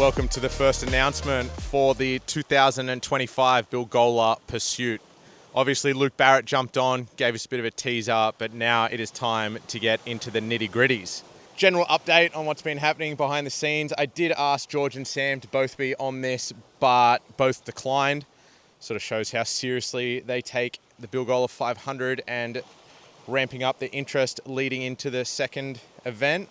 welcome to the first announcement for the 2025 Bilgola Pursuit. Obviously, Luke Barrett jumped on, gave us a bit of a teaser, but now it is time to get into the nitty-gritties. General update on what's been happening behind the scenes. I did ask George and Sam to both be on this, but both declined. Sort of shows how seriously they take the Bilgola500 and ramping up the interest leading into the second event.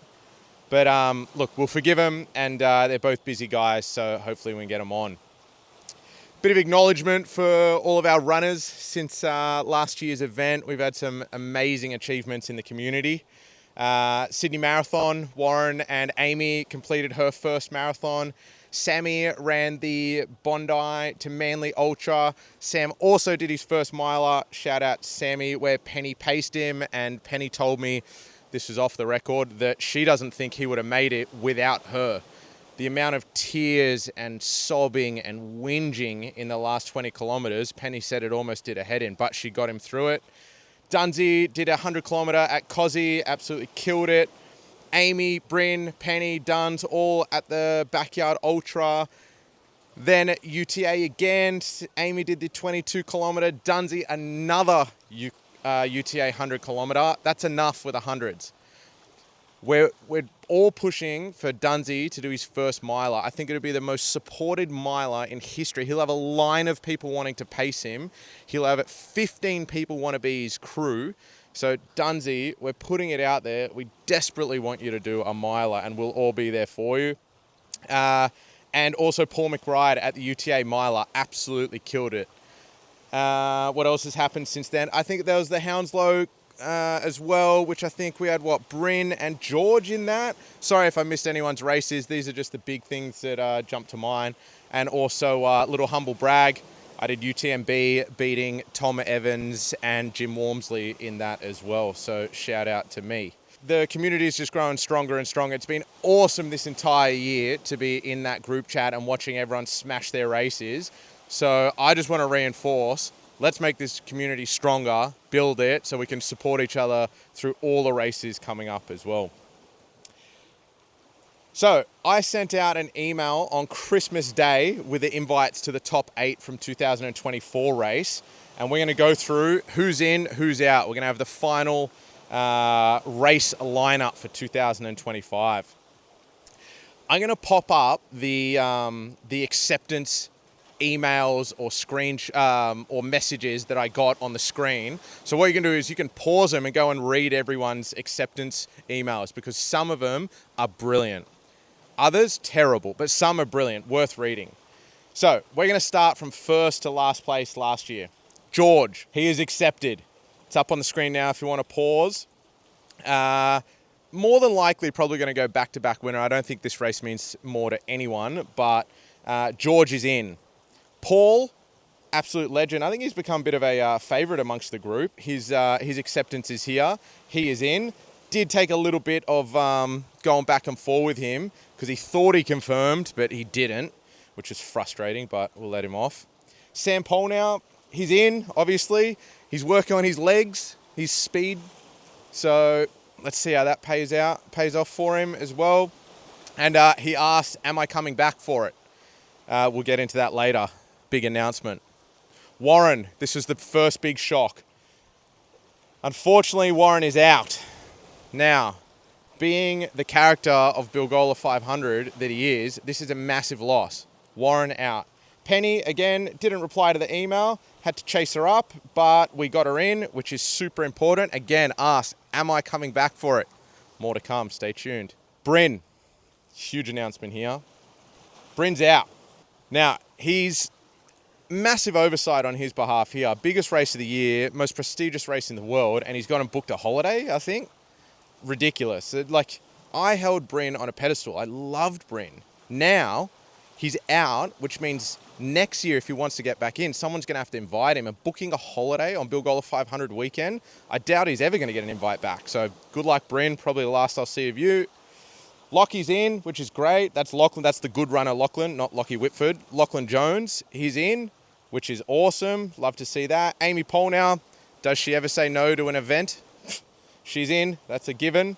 But look, we'll forgive them, and they're both busy guys, so hopefully we can get them on. Bit of acknowledgement for all of our runners since last year's event. We've had some amazing achievements in the community. Sydney Marathon, Warren and Amy completed her first marathon. Sammy ran the Bondi to Manly Ultra. Sam also did his first miler. Shout out to Sammy, where Penny paced him, and Penny told me, this is off the record, that she doesn't think he would have made it without her. The amount of tears and sobbing and whinging in the last 20 kilometers, Penny said it almost did a head in, but she got him through it. Dunsey did a 100 kilometer at Cozzy, absolutely killed it. Amy, Bryn, Penny, Duns, all at the Backyard Ultra. Then at UTA again, Amy did the 22 kilometer, Dunsey another UTA 100 kilometer. That's enough with the hundreds. We're all pushing for Dunsey to do his first miler. I think it'll be the most supported miler in history. He'll have a line of people wanting to pace him. He'll have 15 people want to be his crew. So Dunsey, we're putting it out there. We desperately want you to do a miler, and we'll all be there for you. And also Paul McBride at the UTA miler absolutely killed it. What else has happened since then? I think there was the Hounslow as well, which I think we had, Bryn and George in that. Sorry if I missed anyone's races. These are just the big things that jumped to mind. And also, little humble brag, I did UTMB beating Tom Evans and Jim Walmsley in that as well. So shout out to me. The community is just growing stronger and stronger. It's been awesome this entire year to be in that group chat and watching everyone smash their races. So I just want to reinforce, let's make this community stronger, build it so we can support each other through all the races coming up as well. So I sent out an email on Christmas Day with the invites to the top 8 from 2024 race. And we're going to go through who's in, who's out. We're going to have the final race lineup for 2025. I'm going to pop up the acceptance emails or messages that I got on the screen. So what you can do is you can pause them and go and read everyone's acceptance emails, because some of them are brilliant. Others, terrible, but some are brilliant, worth reading. So we're going to start from first to last place last year. George, he is accepted. It's up on the screen now if you want to pause. More than likely probably going to go back-to-back winner. I don't think this race means more to anyone, but George is in. Paul, absolute legend. I think he's become a bit of a favourite amongst the group. His acceptance is here. He is in. Did take a little bit of going back and forth with him because he thought he confirmed, but he didn't, which is frustrating, but we'll let him off. Sam Paul now, he's in, obviously. He's working on his legs, his speed. So let's see how that pays off for him as well. And he asked, am I coming back for it? We'll get into that later. Big announcement. Warren, this was the first big shock. Unfortunately, Warren is out. Now, being the character of Bilgola500 that he is, this is a massive loss. Warren out. Penny, again, didn't reply to the email. Had to chase her up, but we got her in, which is super important. Again, asked, am I coming back for it? More to come. Stay tuned. Bryn, huge announcement here. Bryn's out. Now, he's massive oversight on his behalf here. Biggest race of the year, most prestigious race in the world, and he's gone and booked a holiday, I think. Ridiculous. Like, I held Bryn on a pedestal. I loved Bryn. Now, he's out, which means next year, if he wants to get back in, someone's going to have to invite him. And booking a holiday on Bilgola500 weekend, I doubt he's ever going to get an invite back. So good luck, Bryn. Probably the last I'll see of you. Lockie's in, which is great. That's Lachlan. That's the good runner, Lachlan, not Lockie Whitford. Lachlan Jones, he's in, which is awesome. Love to see that. Amy Paul now. Does she ever say no to an event? She's in. That's a given.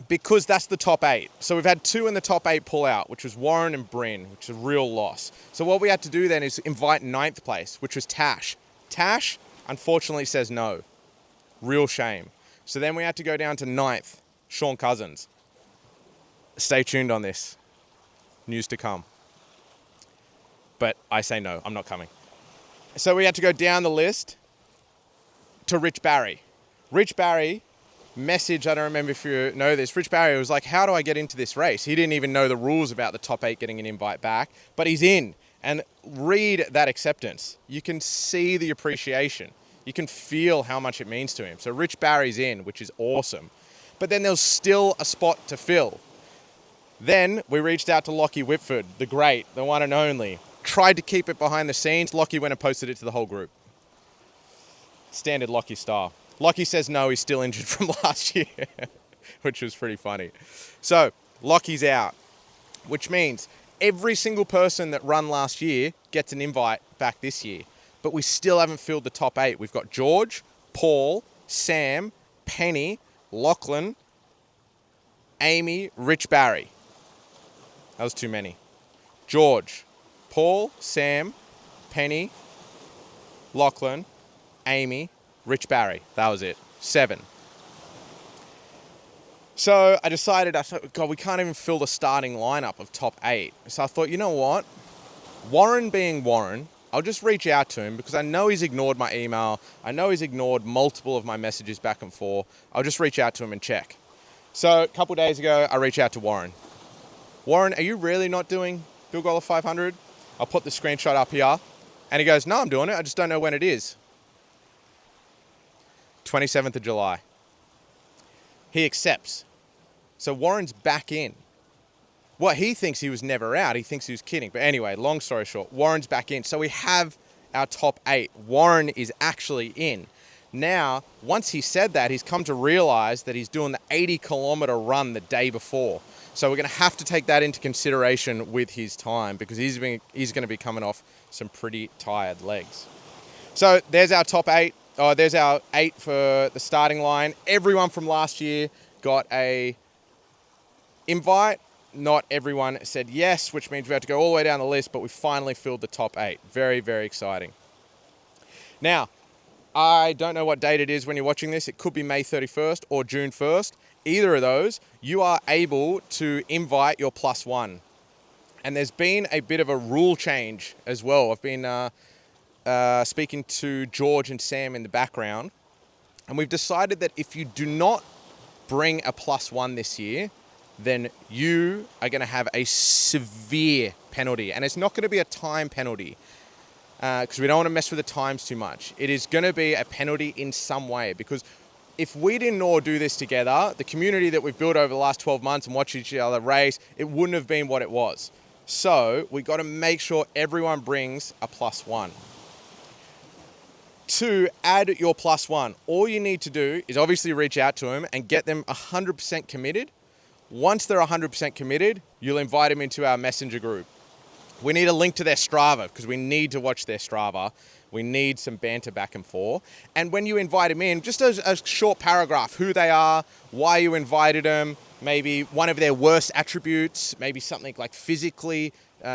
because that's the top 8. So we've had 2 in the top 8 pull out, which was Warren and Bryn, which is a real loss. So what we had to do then is invite 9th place, which was Tash. Tash, unfortunately, says no. Real shame. So then we had to go down to 9th, Sean Cousins. Stay tuned on this. News to come. But I say no, I'm not coming. So we had to go down the list to Rich Barry. Rich Barry message, I don't remember if you know this, Rich Barry was like, how do I get into this race? He didn't even know the rules about the top 8 getting an invite back, but he's in. And read that acceptance. You can see the appreciation. You can feel how much it means to him. So Rich Barry's in, which is awesome. But then there's still a spot to fill. Then we reached out to Lockie Whitford, the great, the one and only. Tried to keep it behind the scenes. Lockie went and posted it to the whole group. Standard Lockie style. Lockie says no, he's still injured from last year, which was pretty funny. So Lockie's out, which means every single person that run last year gets an invite back this year. But we still haven't filled the top 8. We've got George, Paul, Sam, Penny, Lachlan, Amy, Rich Barry. That was too many. George, Paul, Sam, Penny, Lachlan, Amy, Rich Barry. That was it. 7. So I decided, I thought, God, we can't even fill the starting lineup of top 8. So I thought, you know what? Warren being Warren, I'll just reach out to him because I know he's ignored my email. I know he's ignored multiple of my messages back and forth. I'll just reach out to him and check. So a couple days ago, I reached out to Warren. Warren, are you really not doing Bilgola500? I'll put the screenshot up here. And he goes, no, I'm doing it. I just don't know when it is. 27th of July. He accepts. So Warren's back in. What he thinks he was never out. He thinks he was kidding. But anyway, long story short, Warren's back in. So we have our top 8. Warren is actually in. Now, once he said that, he's come to realize that he's doing the 80-kilometer run the day before. So we're going to have to take that into consideration with his time because he's going to be coming off some pretty tired legs. So there's our top 8. Oh, there's our 8 for the starting line. Everyone from last year got a invite. Not everyone said yes, which means we have to go all the way down the list, but we finally filled the top 8. Very, very exciting. Now, I don't know what date it is when you're watching this. It could be May 31st or June 1st. Either of those, you are able to invite your +1. And there's been a bit of a rule change as well. I've been speaking to George and Sam in the background, and we've decided that if you do not bring a +1 this year, then you are going to have a severe penalty. And it's not going to be a time penalty because we don't want to mess with the times too much. It is going to be a penalty in some way because if we didn't all do this together, the community that we've built over the last 12 months and watched each other race, it wouldn't have been what it was. So we got to make sure everyone brings a +1. To add your +1, all you need to do is obviously reach out to them and get them 100% committed. Once they're 100% committed, you'll invite them into our messenger group. We need a link to their Strava because we need to watch their Strava. We need some banter back and forth. And when you invite them in, just a short paragraph, who they are, why you invited them, maybe one of their worst attributes, maybe something like physically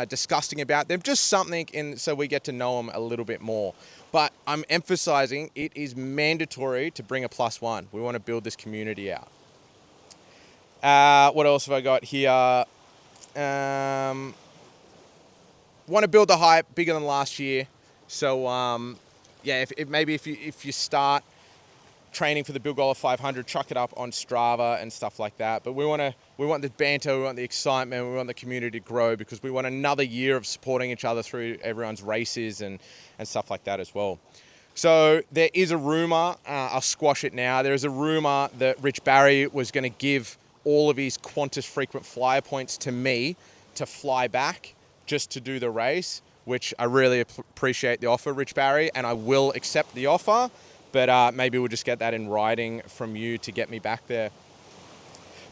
disgusting about them, just something so we get to know them a little bit more. But I'm emphasizing it is mandatory to bring a +1. We want to build this community out. What else have I got here? Want to build the hype bigger than last year. So yeah, if you start training for the Bilgola500, chuck it up on Strava and stuff like that. But we want the banter, we want the excitement, we want the community to grow because we want another year of supporting each other through everyone's races and stuff like that as well. So there is a rumor, I'll squash it now. There is a rumor that Rich Barry was going to give all of his Qantas frequent flyer points to me to fly back just to do the race, which I really appreciate the offer, Rich Barry, and I will accept the offer, but maybe we'll just get that in writing from you to get me back there.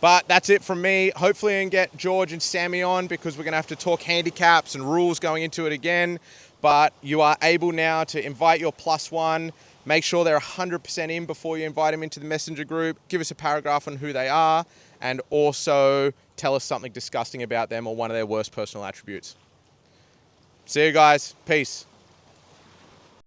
But that's it from me. Hopefully I can get George and Sammy on because we're going to have to talk handicaps and rules going into it again. but you are able now to invite your +1. Make sure they're 100% in before you invite them into the messenger group. Give us a paragraph on who they are, and also tell us something disgusting about them or one of their worst personal attributes. See you guys. Peace.